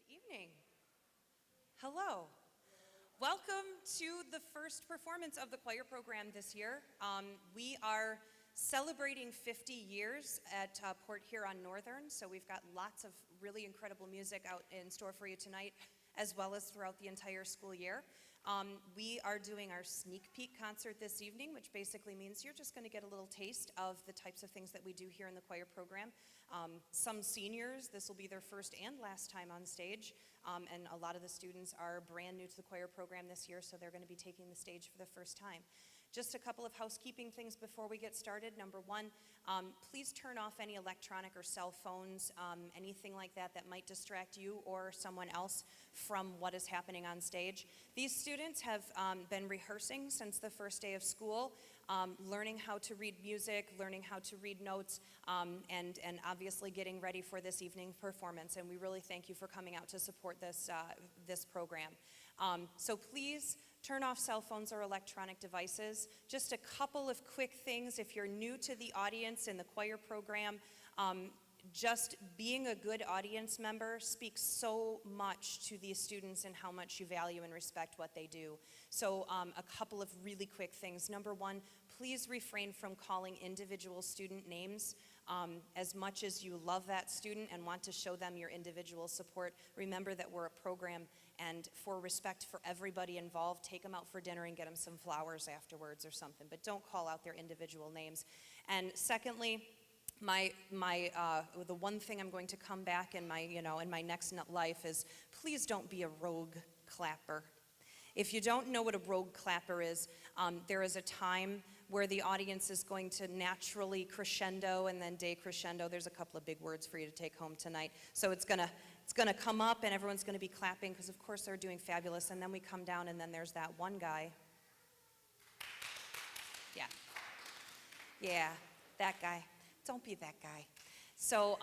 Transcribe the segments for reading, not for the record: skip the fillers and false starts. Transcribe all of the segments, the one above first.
Good evening. Hello. Welcome to the first performance of the choir program this year. We are celebrating 50 years at Port Huron Northern, so we've got lots of really incredible music out in store for you tonight, as well as throughout the entire school year. We are doing our sneak peek concert this evening, which basically means you're just going to get a little taste of the types of things that we do here in the choir program. Some seniors, this will be their first and last time on stage, and a lot of the students are brand new to the choir program this year, so they're going to be taking the stage for the first time. Just a couple of housekeeping things before we get started. Number one, please turn off any electronic or cell phones, anything like that that might distract you or someone else from what is happening on stage. These students have been rehearsing since the first day of school, learning how to read music, learning how to read notes, and obviously getting ready for this evening performance. And we really thank you for coming out to support this program. So please turn off cell phones or electronic devices. Just a couple of quick things. If you're new to the audience in the choir program, just being a good audience member speaks so much to these students and how much you value and respect what they do. So a couple of really quick things. Number one, please refrain from calling individual student names. As much as you love that student and want to show them your individual support, remember that we're a program, and for respect for everybody involved, take them out for dinner and get them some flowers afterwards or something, but don't call out their individual names. And secondly, the one thing I'm going to come back in my next life is, please don't be a rogue clapper. If you don't know what a rogue clapper is, there is a time where the audience is going to naturally crescendo and then decrescendo. There's a couple of big words for you to take home tonight. So it's gonna come up and everyone's gonna be clapping because of course they're doing fabulous, and then we come down and then there's that one guy. Yeah, that guy. Don't be that guy. So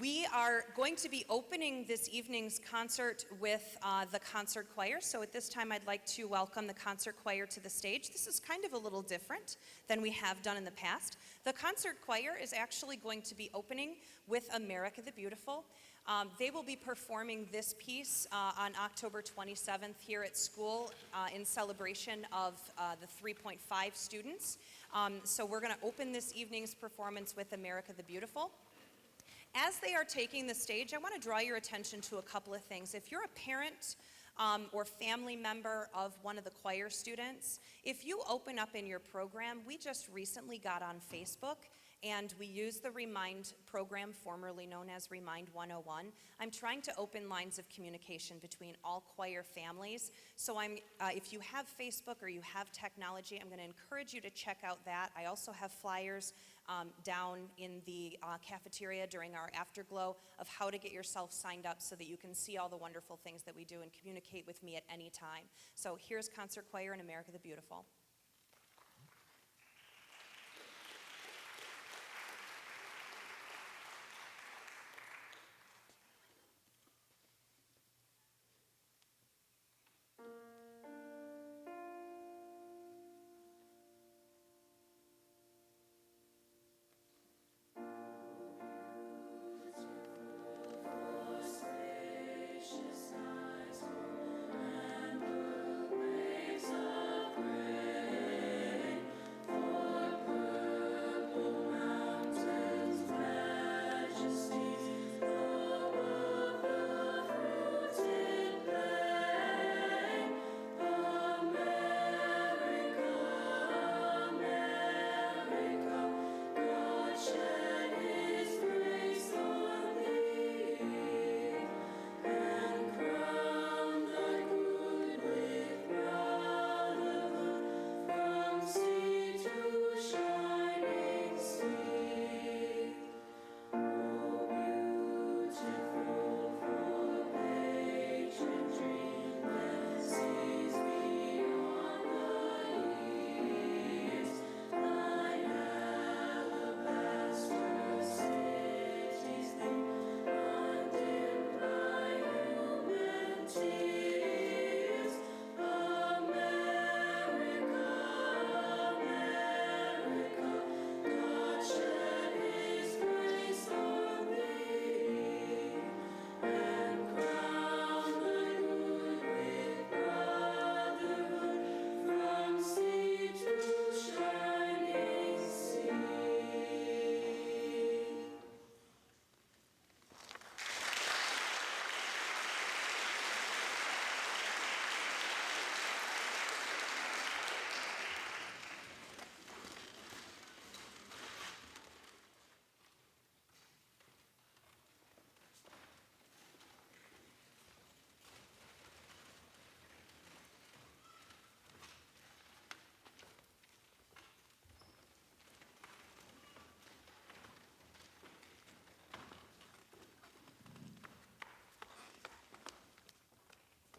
we are going to be opening this evening's concert with the concert choir. So at this time, I'd like to welcome the concert choir to the stage. This is kind of a little different than we have done in the past. The concert choir is actually going to be opening with America the Beautiful. They will be performing this piece on October 27th here at school in celebration of the 3.5 students. So we're going to open this evening's performance with America the Beautiful. As they are taking the stage, I want to draw your attention to a couple of things. If you're a parent or family member of one of the choir students, if you open up in your program, we just recently got on Facebook and we use the Remind program, formerly known as Remind 101. I'm trying to open lines of communication between all choir families. So if you have Facebook or you have technology, I'm going to encourage you to check out that. I also have flyers down in the cafeteria during our afterglow of how to get yourself signed up so that you can see all the wonderful things that we do and communicate with me at any time. So here's Concert Choir in America the Beautiful. Waves of grace.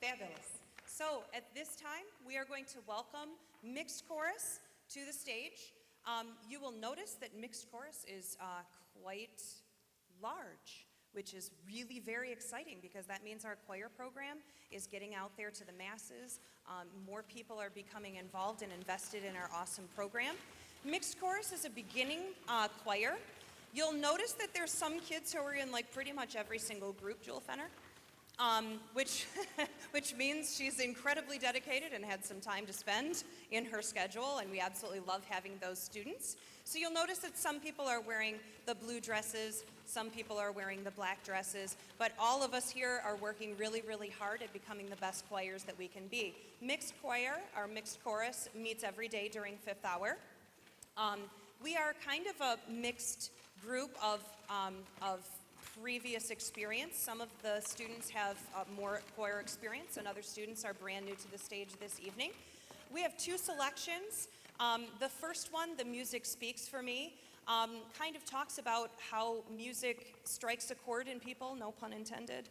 Fabulous. So at this time, we are going to welcome Mixed Chorus to the stage. You will notice that Mixed Chorus is quite large, which is really very exciting because that means our choir program is getting out there to the masses. More people are becoming involved and invested in our awesome program. Mixed Chorus is a beginning choir. You'll notice that there's some kids who are in like pretty much every single group, Jewel Fenner, which means she's incredibly dedicated and had some time to spend in her schedule, and we absolutely love having those students. So you'll notice that some people are wearing the blue dresses, some people are wearing the black dresses, but all of us here are working really, really hard at becoming the best choirs that we can be. Mixed choir, our mixed chorus, meets every day during fifth hour. We are kind of a mixed group of previous experience. Some of the students have more choir experience, and other students are brand new to the stage this evening. We have two selections. The first one, The Music Speaks for Me, kind of talks about how music strikes a chord in people, no pun intended,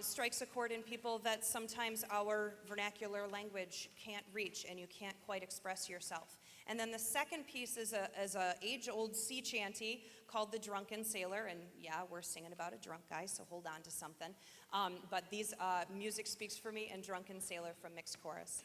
strikes a chord in people that sometimes our vernacular language can't reach and you can't quite express yourself. And then the second piece is a age-old sea chanty called The Drunken Sailor, and yeah, we're singing about a drunk guy, so hold on to something. But these Music Speaks for Me and Drunken Sailor from Mixed Chorus.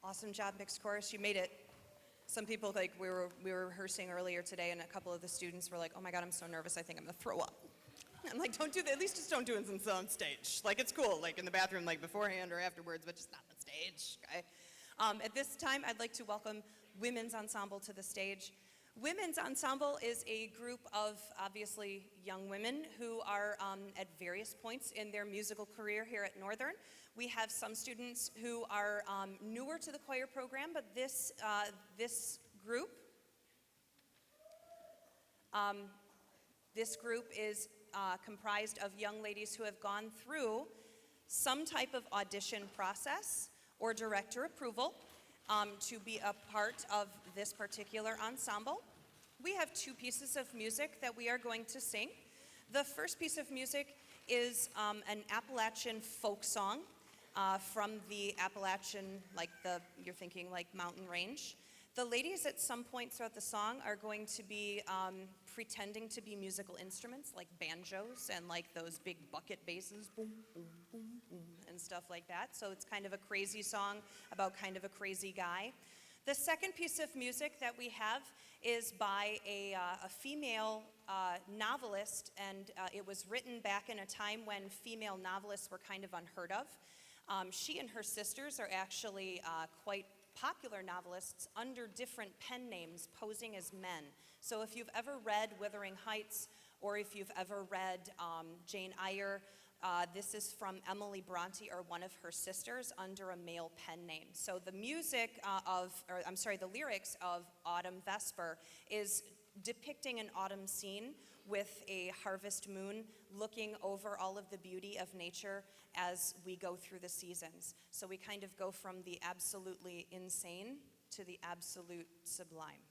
Awesome job, mixed chorus. You made it. Some people, like, we were rehearsing earlier today, and a couple of the students were like, "Oh my God, I'm so nervous. I think I'm gonna throw up." I'm like, "Don't do that. At least just don't do it on stage. Like, it's cool, like in the bathroom, like beforehand or afterwards, but just not on stage." Okay. At this time, I'd like to welcome Women's Ensemble to the stage. Women's Ensemble is a group of obviously young women who are at various points in their musical career here at Northern. We have some students who are newer to the choir program, but this group is comprised of young ladies who have gone through some type of audition process or director approval to be a part of this particular ensemble. We have two pieces of music that we are going to sing. The first piece of music is an Appalachian folk song from the Appalachian, you're thinking like mountain range. The ladies at some point throughout the song are going to be pretending to be musical instruments like banjos and like those big bucket basses, boom, boom, boom, boom, and stuff like that. So it's kind of a crazy song about kind of a crazy guy. The second piece of music that we have is by a female novelist, and it was written back in a time when female novelists were kind of unheard of. She and her sisters are actually quite popular novelists under different pen names posing as men. So if you've ever read Wuthering Heights or if you've ever read Jane Eyre, this is from Emily Bronte or one of her sisters under a male pen name. So the the lyrics of Autumn Vesper is depicting an autumn scene with a harvest moon looking over all of the beauty of nature as we go through the seasons. So we kind of go from the absolutely insane to the absolute sublime.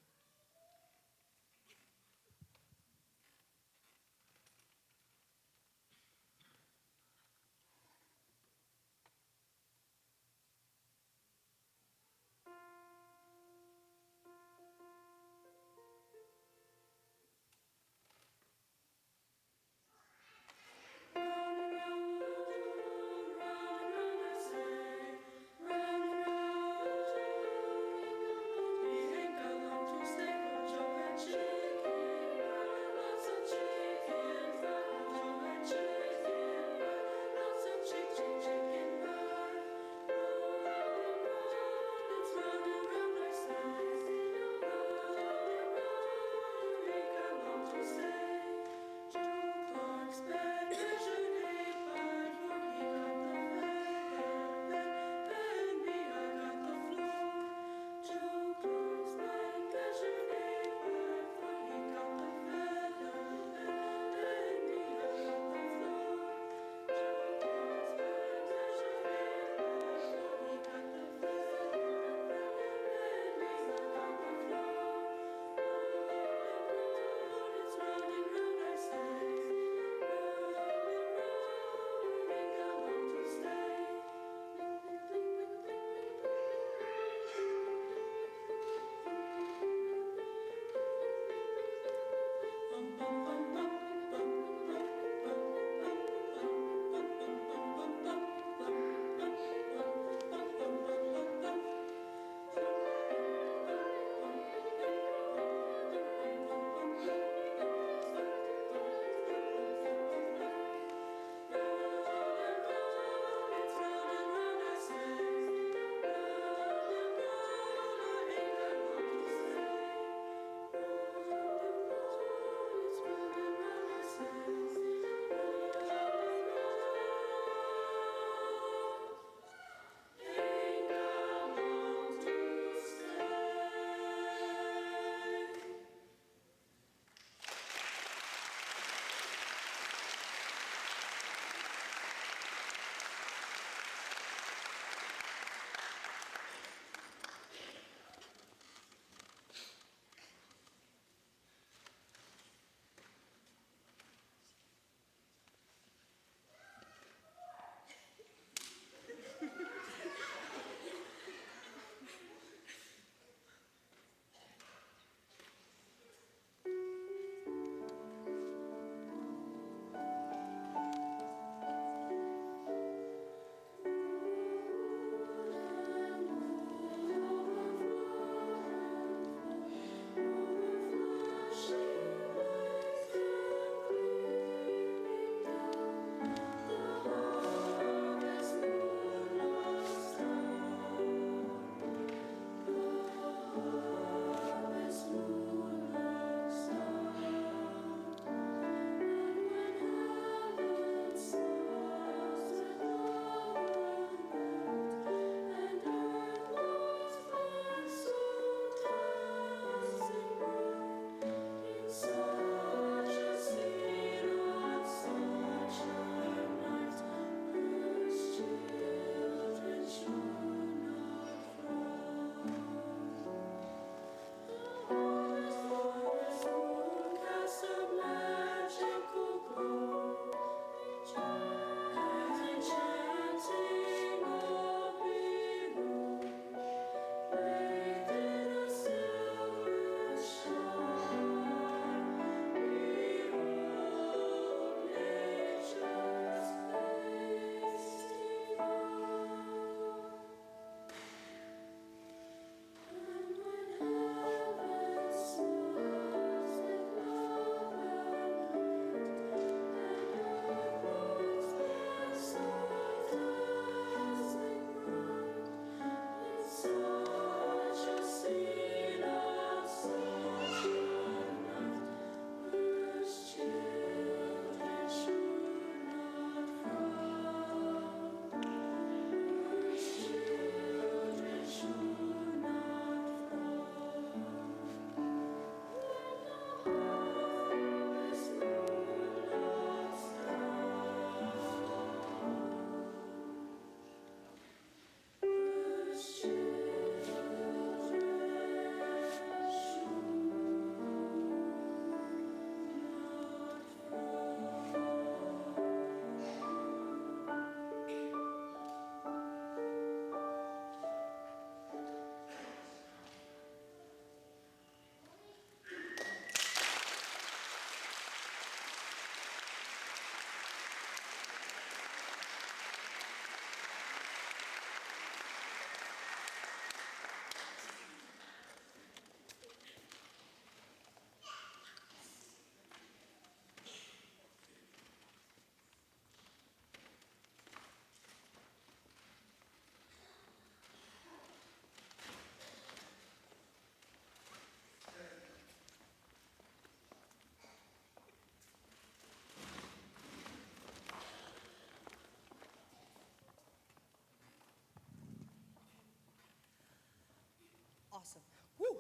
Awesome. Woo!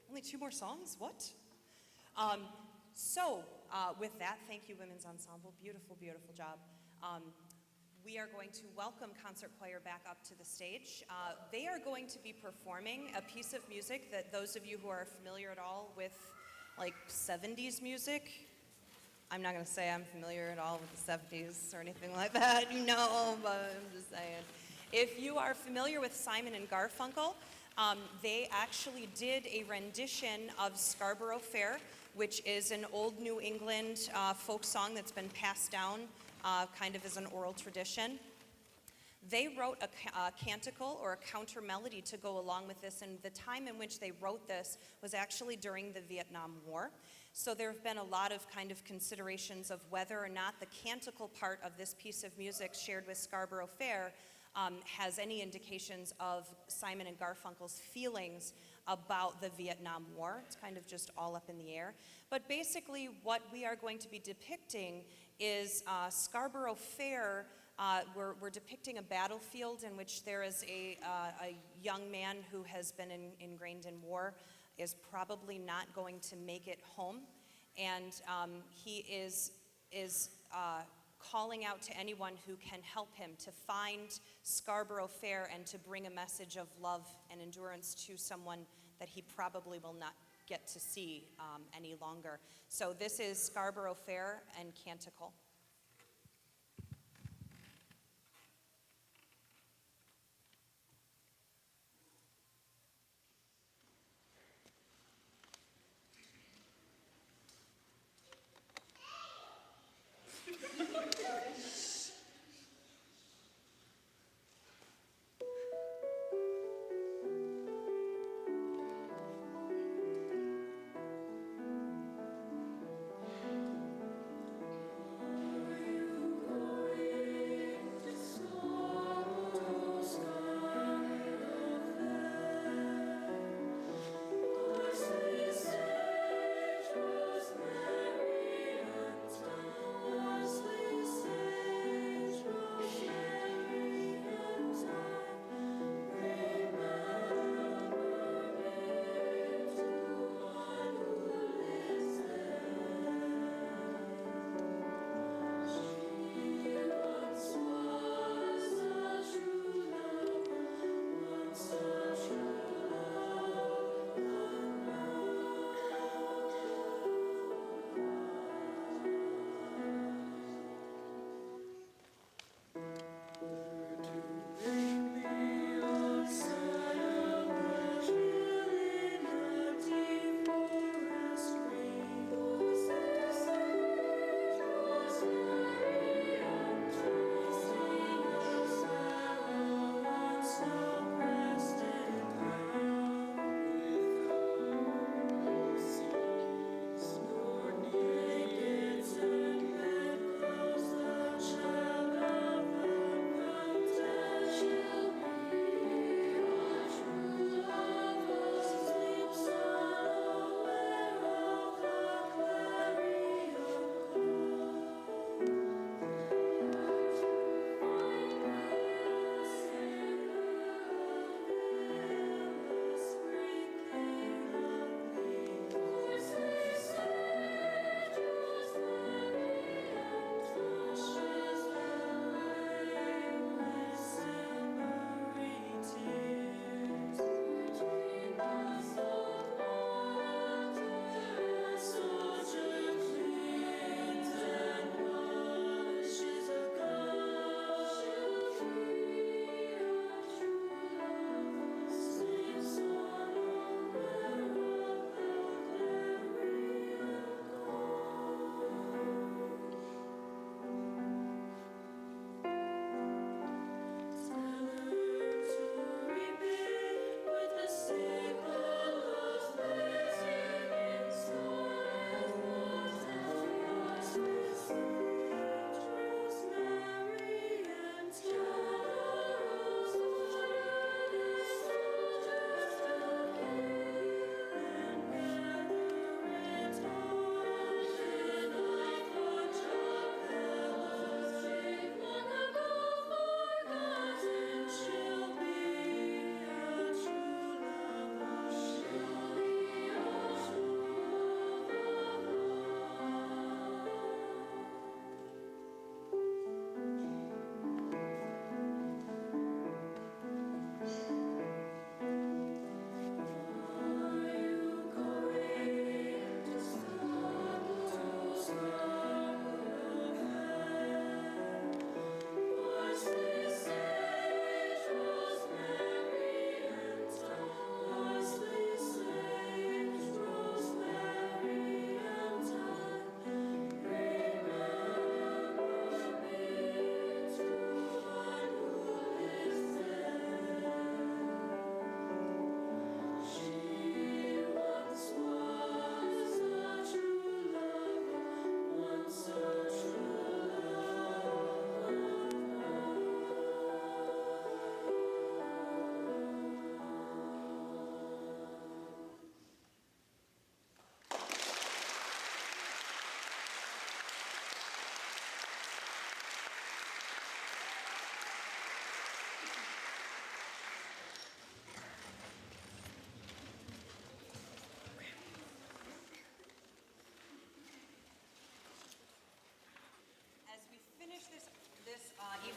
Only 2 more songs? What? Um, with that, thank you, Women's Ensemble. Beautiful, beautiful job. We are going to welcome Concert Choir back up to the stage. They are going to be performing a piece of music that those of you who are familiar at all with like 70s music, I'm not going to say I'm familiar at all with the 70s or anything like that, but I'm just saying. If you are familiar with Simon and Garfunkel, they actually did a rendition of Scarborough Fair, which is an old New England folk song that's been passed down kind of as an oral tradition. They wrote a canticle or a counter melody to go along with this, and the time in which they wrote this was actually during the Vietnam War. So there have been a lot of kind of considerations of whether or not the canticle part of this piece of music shared with Scarborough Fair has any indications of Simon and Garfunkel's feelings about the Vietnam War. It's kind of just all up in the air. But basically what we are going to be depicting is Scarborough Fair. We're depicting a battlefield in which there is a young man who has been ingrained in war, is probably not going to make it home, and he is calling out to anyone who can help him to find Scarborough Fair and to bring a message of love and endurance to someone that he probably will not get to see any longer. So this is Scarborough Fair and Canticle.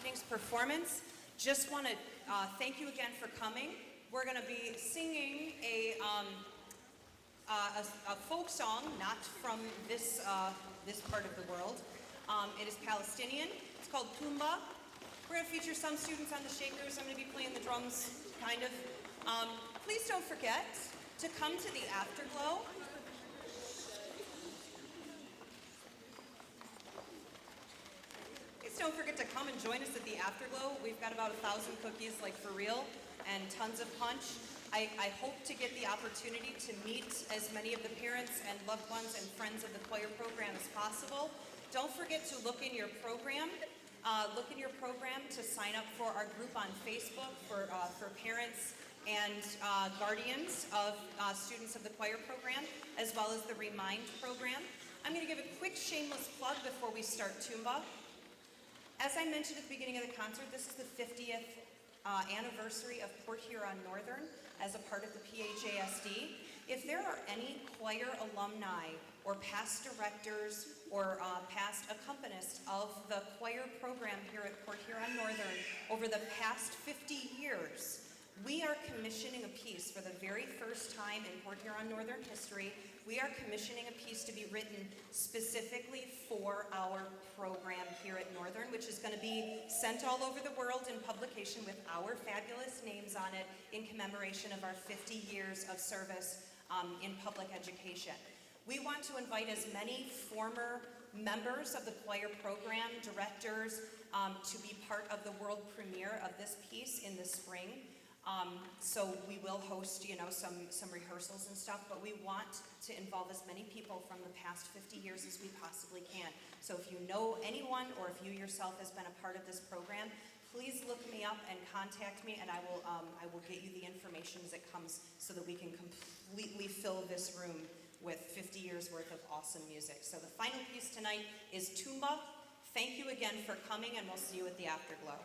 evening's performance. Just want to thank you again for coming. We're going to be singing a folk song, not from this part of the world. It is Palestinian. It's called Tumba. We're going to feature some students on the shakers. I'm going to be playing the drums, kind of. Please don't forget to come to the afterglow. Please don't forget to come and join us at the afterglow. We've got about 1,000 cookies, like for real, and tons of punch. I hope to get the opportunity to meet as many of the parents and loved ones and friends of the choir program as possible. Don't forget to look in your program. To sign up for our group on Facebook for parents and guardians of students of the choir program, as well as the Remind program. I'm going to give a quick shameless plug before we start Tumba. As I mentioned at the beginning of the concert, this is the 50th anniversary of Port Huron Northern as a part of the PHASD. If there are any choir alumni or past directors or past accompanists of the choir program here at Port Huron Northern over the past 50 years, we are commissioning a piece for the very first time in Port Huron Northern history. We are commissioning a piece to be written specifically for our program here at Northern, which is going to be sent all over the world in publication with our fabulous names on it in commemoration of our 50 years of service in public education. We want to invite as many former members of the choir program, directors, to be part of the world premiere of this piece in the spring. So we will host, some rehearsals and stuff, but we want to involve as many people from the past 50 years as we possibly can. So if you know anyone or if you yourself has been a part of this program, please look me up and contact me, and I will get you the information as it comes so that we can completely fill this room with 50 years worth of awesome music. So the final piece tonight is Tumba. Thank you again for coming, and we'll see you at the afterglow.